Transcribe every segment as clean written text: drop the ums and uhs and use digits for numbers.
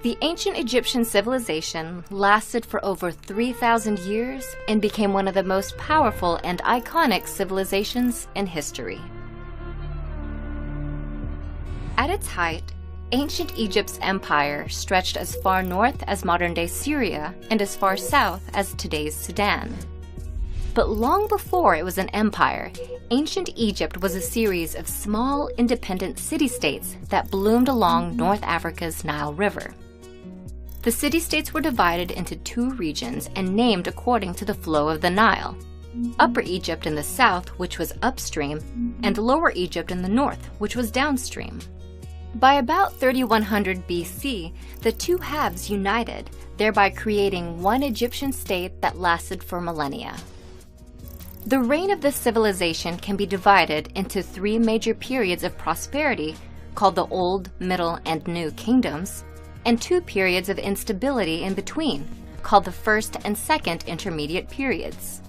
The ancient Egyptian civilization lasted for over 3,000 years and became one of the most powerful and iconic civilizations in history. At its height, ancient Egypt's empire stretched as far north as modern-day Syria and as far south as today's Sudan. But long before it was an empire, ancient Egypt was a series of small, independent city-states that bloomed along North Africa's Nile River. The city-states were divided into two regions and named according to the flow of the Nile: Upper Egypt in the south, which was upstream, and Lower Egypt in the north, which was downstream. By about 3100 BC, the two halves united, thereby creating one Egyptian state that lasted for millennia. The reign of this civilization can be divided into three major periods of prosperity, called the Old, Middle, and New Kingdoms, and two periods of instability in between, called the First and Second Intermediate Periods.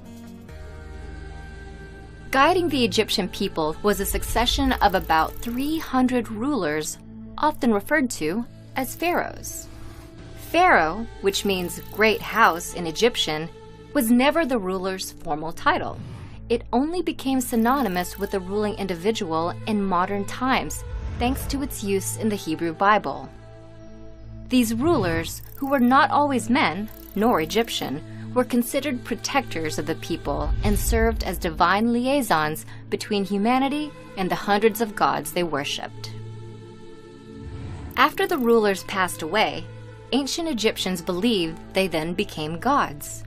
Guiding the Egyptian people was a succession of about 300 rulers, often referred to as pharaohs. Pharaoh, which means great house in Egyptian, was never the ruler's formal title. It only became synonymous with the ruling individual in modern times, thanks to its use in the Hebrew Bible. These rulers, who were not always men, nor Egyptian, were considered protectors of the people and served as divine liaisons between humanity and the hundreds of gods they worshipped. After the rulers passed away, ancient Egyptians believed they then became gods.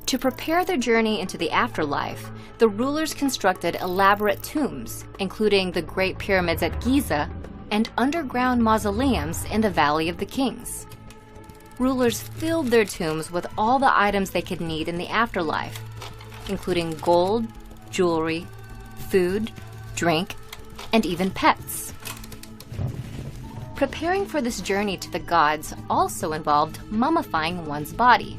To prepare their journey into the afterlife, the rulers constructed elaborate tombs, including the Great Pyramids at Giza and underground mausoleums in the Valley of the Kings. Rulers filled their tombs with all the items they could need in the afterlife, including gold, jewelry, food, drink, and even pets. Preparing for this journey to the gods also involved mummifying one's body.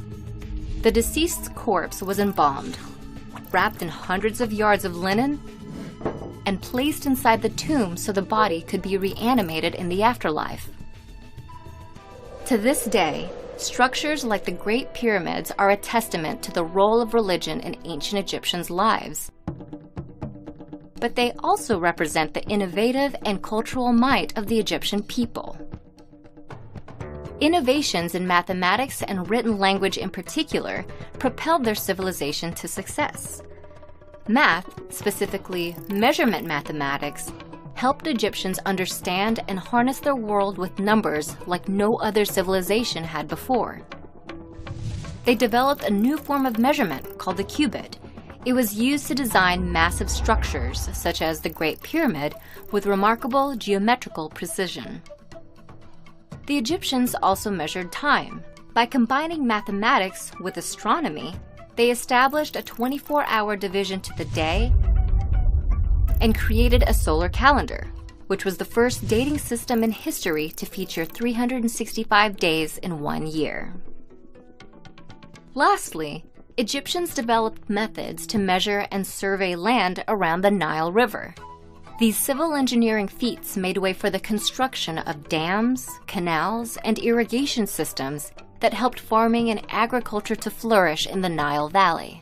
The deceased's corpse was embalmed, wrapped in hundreds of yards of linen, and placed inside the tomb so the body could be reanimated in the afterlife. To this day, structures like the Great Pyramids are a testament to the role of religion in ancient Egyptians' lives. But they also represent the innovative and cultural might of the Egyptian people. Innovations in mathematics and written language in particular propelled their civilization to success. Math, specifically measurement mathematics, helped Egyptians understand and harness their world with numbers like no other civilization had before. They developed a new form of measurement called the cubit. It was used to design massive structures, such as the Great Pyramid, with remarkable geometrical precision. The Egyptians also measured time. By combining mathematics with astronomy, they established a 24-hour division to the day and created a solar calendar, which was the first dating system in history to feature 365 days in one year. Lastly, Egyptians developed methods to measure and survey land around the Nile River. These civil engineering feats made way for the construction of dams, canals, and irrigation systems that helped farming and agriculture to flourish in the Nile Valley.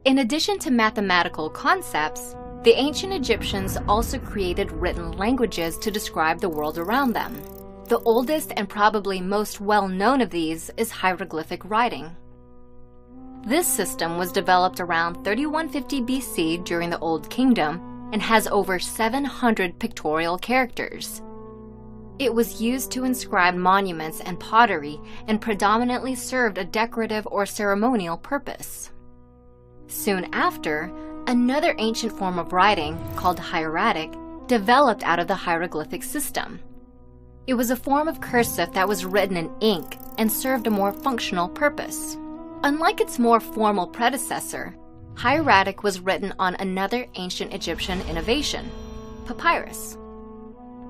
In addition to mathematical concepts, the ancient Egyptians also created written languages to describe the world around them. The oldest and probably most well-known of these is hieroglyphic writing. This system was developed around 3150 BC during the Old Kingdom and has over 700 pictorial characters. It was used to inscribe monuments and pottery and predominantly served a decorative or ceremonial purpose. Soon after, another ancient form of writing, called hieratic, developed out of the hieroglyphic system. It was a form of cursive that was written in ink and served a more functional purpose. Unlike its more formal predecessor, hieratic was written on another ancient Egyptian innovation, papyrus.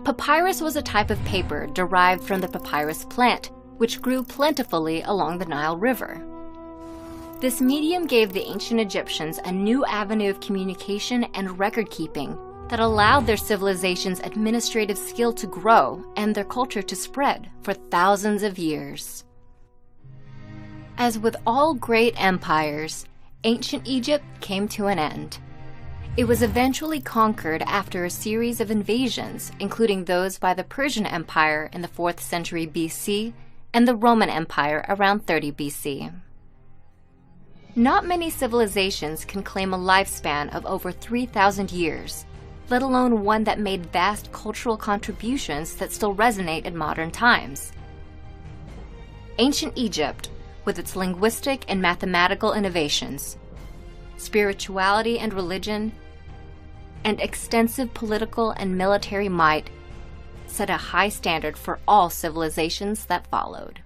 Papyrus was a type of paper derived from the papyrus plant, which grew plentifully along the Nile River. This medium gave the ancient Egyptians a new avenue of communication and record-keeping that allowed their civilization's administrative skill to grow and their culture to spread for thousands of years. As with all great empires, ancient Egypt came to an end. It was eventually conquered after a series of invasions, including those by the Persian Empire in the 4th century BC and the Roman Empire around 30 BC. Not many civilizations can claim a lifespan of over 3,000 years, let alone one that made vast cultural contributions that still resonate in modern times. Ancient Egypt, with its linguistic and mathematical innovations, spirituality and religion, and extensive political and military might, set a high standard for all civilizations that followed.